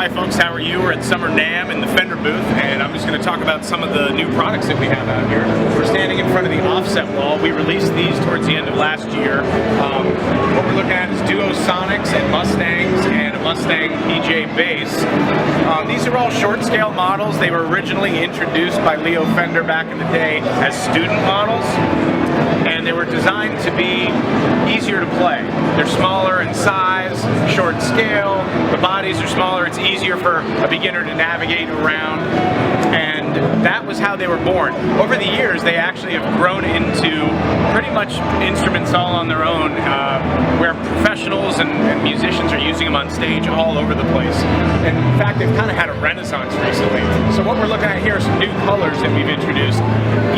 Hi folks, how are you? We're at Summer NAMM in the Fender booth, and I'm just going to talk about some of the new products that we have out here. We're standing in front of the offset wall. We released these towards the end of last year. What we're looking at is Duo-Sonics and Mustangs and a Mustang PJ bass. These are all short scale models. They were originally introduced by Leo Fender back in the day as student models, and they were designed to be easier to play. They're smaller in size, short scale, the bodies are smaller, it's easier for a beginner to navigate around, and that was how they were born. Over the years, they actually have grown into pretty much instruments all on their own, where professionals and musicians are using them on stage all over the place. And in fact, they've kind of had a renaissance recently. So what we're looking at here are some new colors that we've introduced.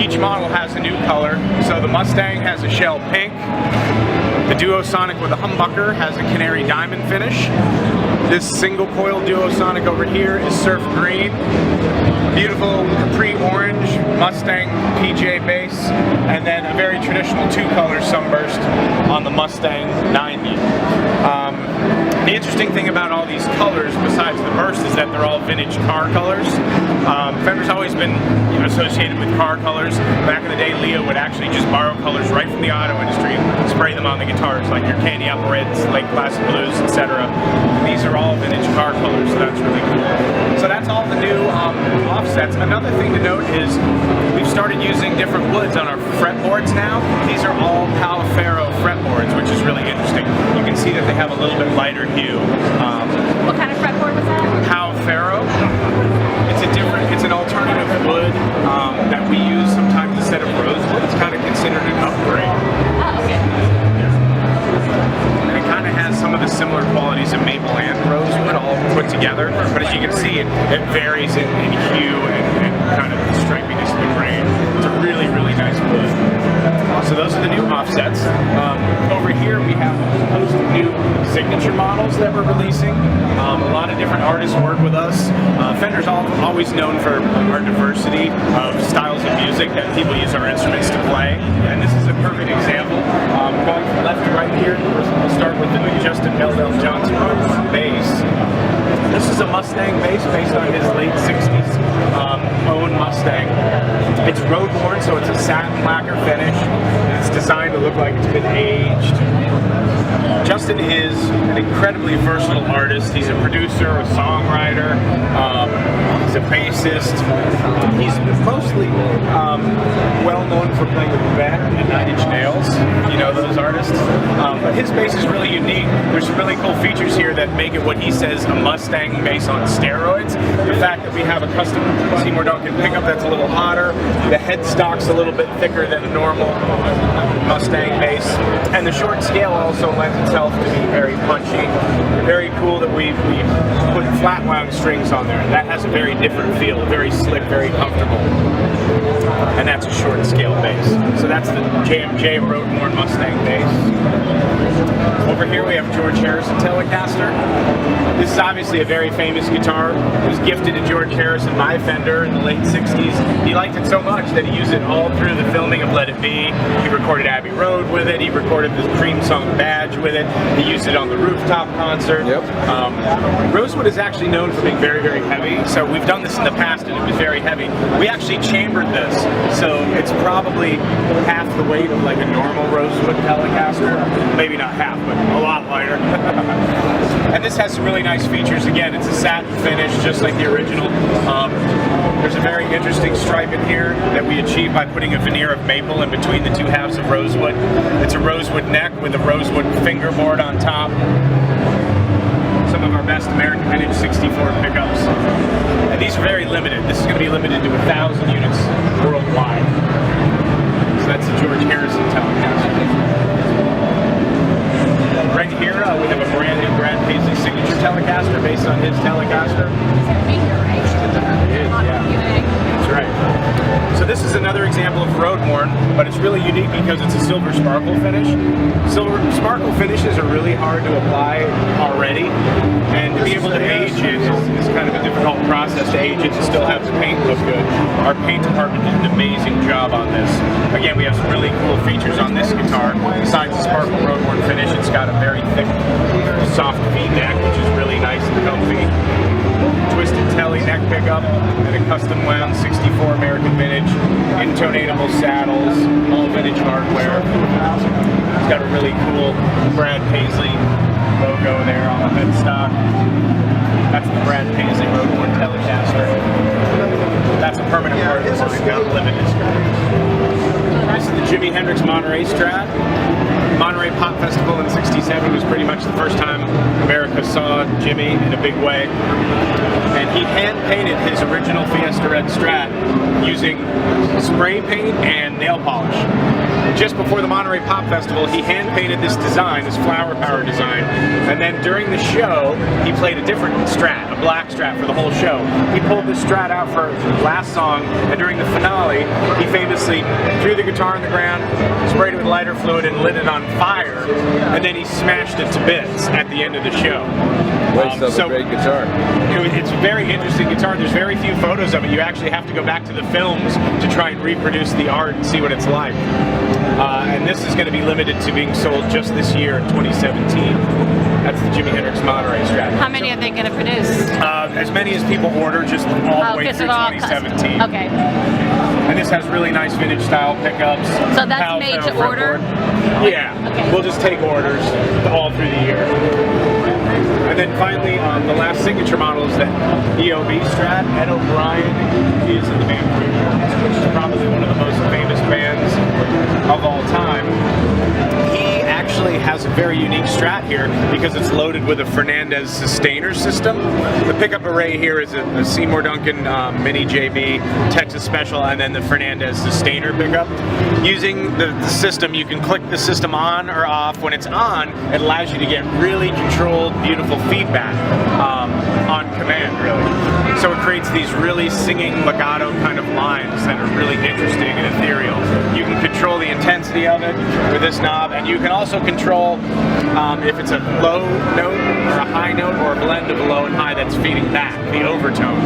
Each model has a new color. So the Mustang has a shell pink. The Duo-Sonic with a humbucker has a canary diamond finish. This single coil Duo-Sonic over here is surf green. Beautiful Capri orange Mustang PJ bass, and then a very traditional two-color sunburst on the Mustang 90. The interesting thing about all these colors, besides the burst, is that they're all vintage car colors. Fender's always been associated with car colors. Back in the day, Leo would actually just borrow colors right from the auto industry, spray them on the guitars, like your Candy Apple Reds, Lake Placid Blues, etc. These are all vintage car colors, so that's really cool. So that's all the new offsets. Another thing to note is we've started using different woods on our fretboards now. These are all Paisley fretboards, which is really interesting. You can see that they have a little bit lighter hue. What kind of fretboard was that? Paisley. It's an alternative wood that we use sometimes instead of rosewood. It's kind of considered an upgrade. Oh, okay. And it kind of has some of the similar qualities of maple and rosewood all put together, but as you can see, it varies in hue and kind of the stripiness of the grain. It's a really, really nice wood. So those are the new offsets. Over here we have a host of new signature models that we're releasing. A lot of different artists work with us. Fender's always known for our diversity of styles of music that people use our instruments to play, and this is a perfect example. Going from left to right here, we'll start with the Justin Meldell Johnson bass. This is a Mustang bass based on his late 60s own Mustang. It's road worn, so it's a satin lacquer finish. It's designed to look like it's been aged. Justin is an incredibly versatile artist. He's a producer, a songwriter, he's a bassist. He's mostly well known for playing with Ben and 9 Inch Nails, you know those artists. But his bass is really unique. There's some really cool features here that make it what he says a Mustang bass on steroids. The fact that we have a custom Seymour Duncan pickup that's a little hotter, the headstock's a little bit thicker than a normal Mustang bass, and the short scale also lends itself to be very punchy. Very cool that we put flat wound strings on there. That has a very different feel, very slick, very comfortable. And that's a short scale bass. So that's the J&J Road Worn Mustang bass. Over here we have George Harrison Telecaster. This is obviously a very famous guitar. It was gifted to George Harrison by Fender in the late 60s. He liked it so much that he used it all through the filming of Let It Be. He recorded Abbey Road with it. He recorded the Cream Song Badge with it. He used it on the Rooftop concert. Yep. Rosewood is actually known for being very, very heavy. So we've done this in the past and it was very heavy. We actually chambered this. So it's probably half the weight of like a normal Rosewood Telecaster. Maybe not half, but a lot lighter. And this has some really nice features. Again, it's a satin finish, just like the original. There's a very interesting stripe in here that we achieved by putting a veneer of maple in between the two halves of rosewood. It's a rosewood neck with a rosewood fingerboard on top. Some of our best American vintage 64 pickups. And these are very limited. This is going to be limited to 1,000 units worldwide. So that's the George Harrison Telecaster. Right here we have a brand new Paisley signature Telecaster based on his Telecaster. Is there a finger, right? It is, yeah. That's right. So this is another example of road worn, but it's really unique because it's a silver sparkle finish. Silver sparkle finishes are really hard to apply already, and to be able to age it is kind of a difficult process to age it to still have the paint look good. Our paint department did an amazing job on this. Again, we have some really cool features on this guitar. Besides the sparkle road worn finish, it's got a very thick, soft V-neck, which is really nice and comfy. Twisted telly neck pickup and a custom wound 64 American vintage, intonatable saddles, all vintage hardware. It's got a really cool Brad Paisley logo there on the headstock. That's the Brad Paisley Road Worn Telecaster. That's a permanent part, so we've got limited. This is the Jimi Hendrix Monterey Strat. Monterey Pop Festival in '67 was pretty much the first time America saw Jimmy in a big way. And he hand-painted his original Fiesta Red Strat using spray paint and nail polish. Just before the Monterey Pop Festival, he hand-painted this design, this flower power design, and then during the show, he played a different Strat, a black Strat for the whole show. He pulled this Strat out for the last song, and during the finale, he famously threw the guitar on the ground, sprayed it with lighter fluid, and lit it on fire, and then he smashed it to bits at the end of the show. So a great guitar. It's a very interesting guitar. There's very few photos of it. You actually have to go back to the films to try and reproduce the art and see what it's like. And this is going to be limited to being sold just this year in 2017. That's the Jimi Hendrix Monterey Strat. How many are they going to produce? As many as people order, just all the way through 2017. Okay. And this has really nice vintage style pickups. So that's made to order? Yeah. Okay. We'll just take orders all through the year. And then finally, the last signature model is the EOB Strat. Ed O'Brien is in the band, which is probably one of the most famous bands of all time. He actually has a very unique Strat here because it's loaded with a Fernandez Sustainer system. The pickup array here is a Seymour Duncan Mini JB Texas Special, and then the Fernandez Sustainer pickup. Using the system, you can click the system on or off. When it's on, it allows you to get really controlled, beautiful feedback on command, really. So it creates these really singing legato kind of lines that are really interesting and ethereal. You can control the intensity of it with this knob, and you can also control if it's a low note or a high note or a blend of low and high that's feeding back, the overtone.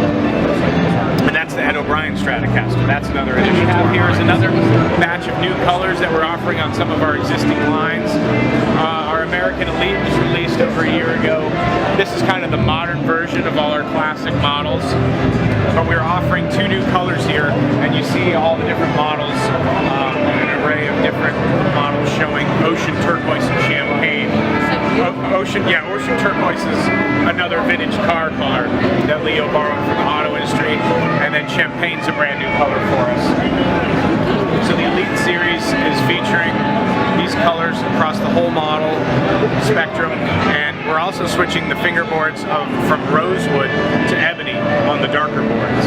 And that's the Ed O'Brien Stratocaster. That's another addition. What we have here is another batch of new colors that we're offering on some of our existing lines. Our American Elite was released over a year ago. This is kind of the modern version of all our classic models. But we're offering two new colors here, and you see all the different models, an array of different models showing ocean turquoise and champagne. Ocean turquoise is another vintage car color that Leo borrowed from the auto industry, and then champagne's a brand new color for us. So the Elite series is featuring these colors across the whole model spectrum, and we're also switching the fingerboards from rosewood to ebony on the darker boards.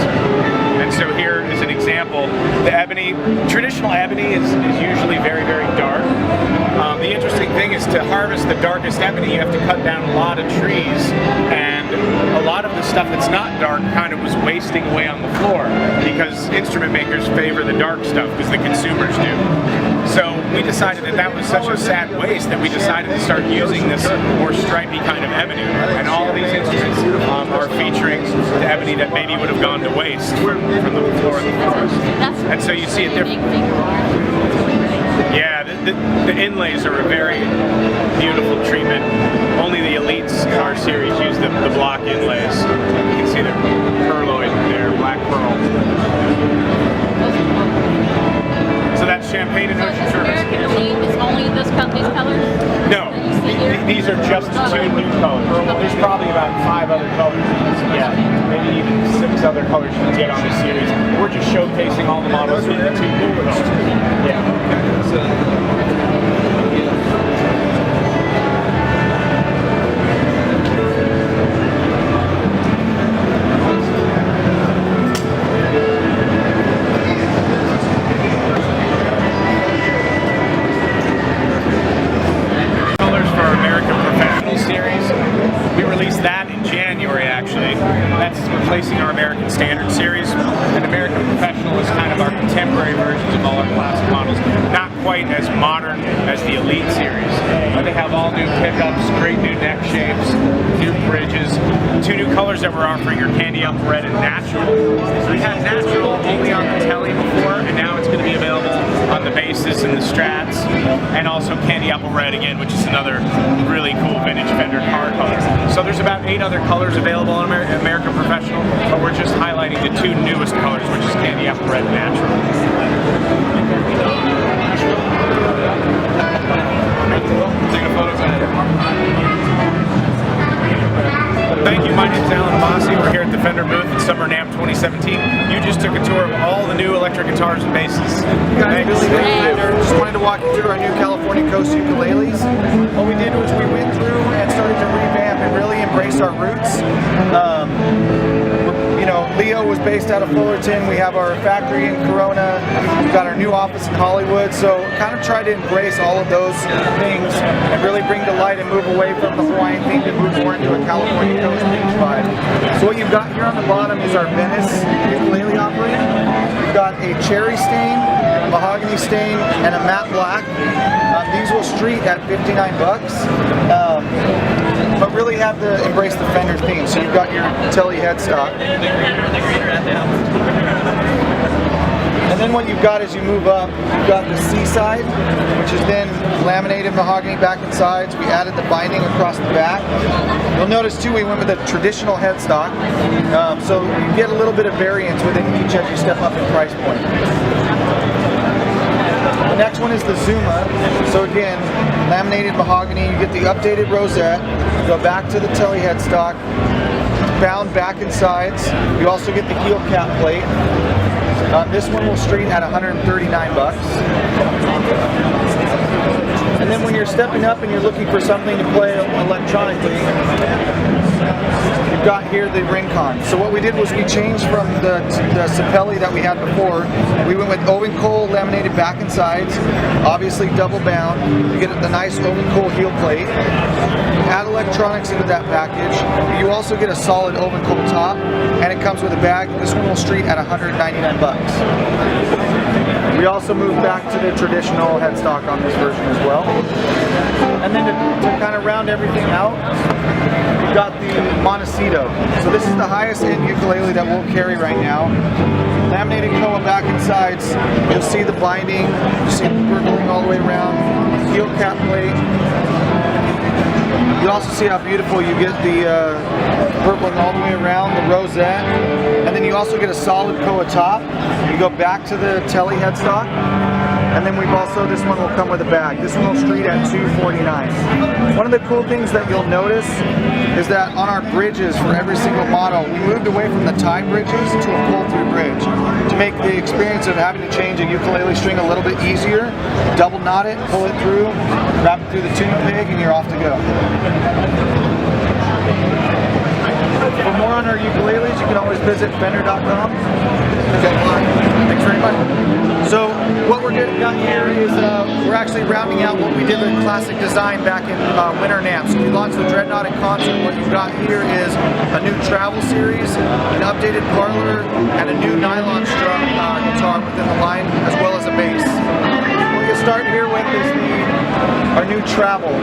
And so here is an example. The ebony, traditional ebony is usually very, very dark. The interesting thing is to harvest the darkest ebony, you have to cut down a lot of trees, and a lot of the stuff that's not dark kind of was wasting away on the floor because instrument makers favor the dark stuff because the consumers do. So we decided that that was such a sad waste that we decided to start using this more stripy kind of ebony, and all of these instruments are featuring the ebony that maybe would have gone to waste from the floor of the forest. And so you see a different. Yeah, the inlays are a very beautiful treatment. Only the Elites in our series use the block inlays. You can see the perloid there, black pearl. So that's champagne and ocean turquoise. American Elite is only these colors? No, these are just the two new colors. There's probably about 5 other colors you can get, maybe even 6 other colors you can get on this series. We're just showcasing all the models with the 2 new colors. Yeah. Replacing our American Standard series. And American Professional is kind of our contemporary pickups, great new neck shapes, new bridges. Two new colors that we're offering are Candy Apple Red and Natural. So we had Natural only on the Tele before, and now it's going to be available on the Basses and the Strats, and also Candy Apple Red again, which is another really cool vintage Fender car color. So there's about 8 other colors available on American Professional, but we're just highlighting the 2 newest colors, which is Candy Apple Red and Natural. Take a photo. Thank you, my name's Alan Bossy. We're here at the Fender booth at Summer NAMM 2017. You just took a tour of all the new electric guitars and basses. Guys, Billy with Fender. Just wanted to walk you through our new California Coast ukuleles. What we did was we went through and started to revamp and really embrace our roots. You know, Leo was based out of Fullerton. We have our factory in Corona. We've got our new office in Hollywood. So kind of try to embrace all of those things and really bring to light and move away from the Hawaiian theme and move more into a California Coast beach vibe. So what you've got here on the bottom is our Venice ukulele offering. We've got a cherry stain, mahogany stain, and a matte black. These will street at 59 bucks. But really have to embrace the Fender theme. So you've got your Tele headstock. And then what you've got as you move up, you've got the C-side, which is then laminated mahogany back and sides. We added the binding across the back. You'll notice too we went with a traditional headstock. So you get a little bit of variance within each as you step up in price point. The next one is the Zuma. So again, laminated mahogany, you get the updated rosette, you go back to the Tele headstock, bound back and sides. You also get the heel cap plate. This one will street at 139 bucks. And then when you're stepping up and you're looking for something to play electronically, you've got here the Rincon. So what we did was we changed from the Sapelli that we had before. We went with Oven Coal laminated back and sides, obviously double bound. You get the nice Oven Coal heel plate. Add electronics into that package. You also get a solid Oven Coal top, and it comes with a bag. This one will street at 199 bucks. We also moved back to the traditional headstock on this version as well. And then to kind of round everything out, we've got the Montecito. So this is the highest end ukulele that we'll carry right now. Laminated koa back and sides. You'll see the binding, you see the burgling all the way around, heel cap plate. You also see how beautiful you get the purpling all the way around, the rosette, and then you also get a solid koa top. You go back to the Tele headstock, and then we've also, this one will come with a bag. This one will street at $249. One of the cool things that you'll notice is that on our bridges for every single model, we moved away from the tie bridges to a pull-through bridge to make the experience of having to change a ukulele string a little bit easier. Double knot it, pull it through, wrap it through the tuning peg, and you're off to go. For more on our ukuleles, you can always visit fender.com. Okay, thanks very much. So what we're getting done here is we're actually rounding out what we did with classic design back in Winter NAMM. So we launched the Dreadnought in concert. What you've got here is a new travel series, an updated parlor, and a new nylon strum guitar within the line, as well as a bass. What you'll start here with is our new travel.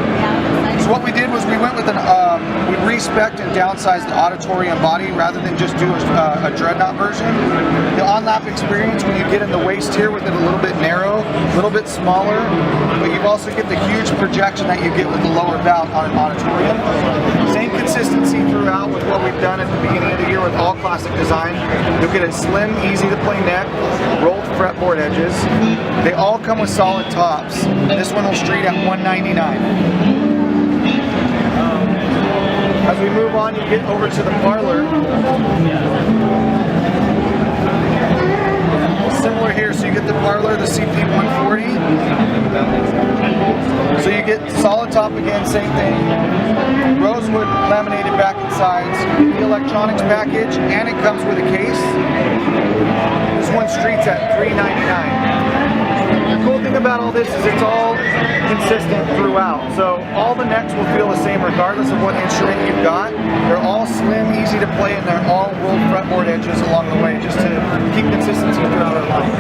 So what we did was we went with we respec'd and downsized the auditorium body rather than just do a Dreadnought version. The on-lap experience, when you get in the waist here with it a little bit narrow, a little bit smaller, but you also get the huge projection that you get with the lower valve on an auditorium. Same consistency throughout with what we've done at the beginning of the year with all classic design. You'll get a slim, easy to play neck, rolled fretboard edges. They all come with solid tops. This one will street at $199. As we move on, you get over to the parlor. Similar here, so you get the parlor, the CP140. So you get solid top again, same thing. Rosewood laminated back and sides. The electronics package, and it comes with a case. This one streets at $399. The cool thing about all this is it's all consistent throughout. So all the necks will feel the same regardless of what instrument you've got. They're all slim, easy to play, and they're all rolled fretboard edges along the way just to keep consistency throughout our line.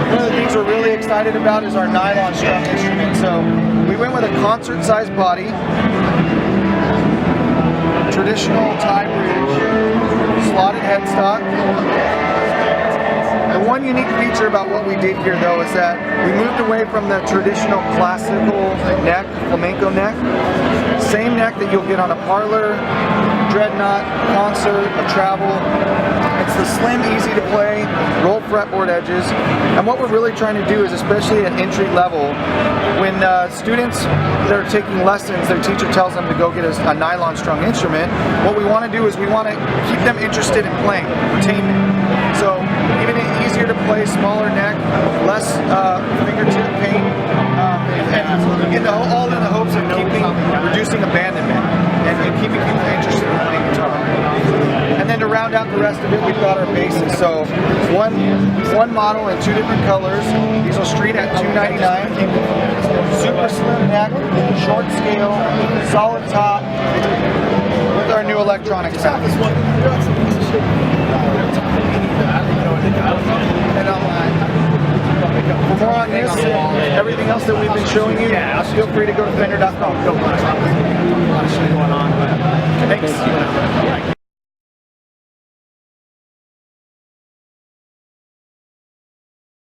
One of the things things we're really excited about is our nylon strung instrument. So we went with a concert-sized body, traditional tie bridge, slotted headstock. The one unique feature about what we did here though is that we moved away from the traditional classical neck, flamenco neck. Same neck that you'll get on a parlor, dreadnought, concert, a travel. It's the slim, easy to play, roll fretboard edges. And what we're really trying to do is, especially at entry level, when students that are taking lessons, their teacher tells them to go get a nylon strung instrument, what we want to do is we want to keep them interested in playing, retainment. So even easier to play, smaller neck, less fingertip pain, and all in the hopes of reducing abandonment and keeping people interested in playing guitar. And then to round out the rest of it, we've got our basses. So one model in 2 different colors. These will street at $299. Super slim neck, short scale, solid top, with our new electronic sound. For more on this and everything else that we've been showing you, feel free to go to Fender.com. Thanks.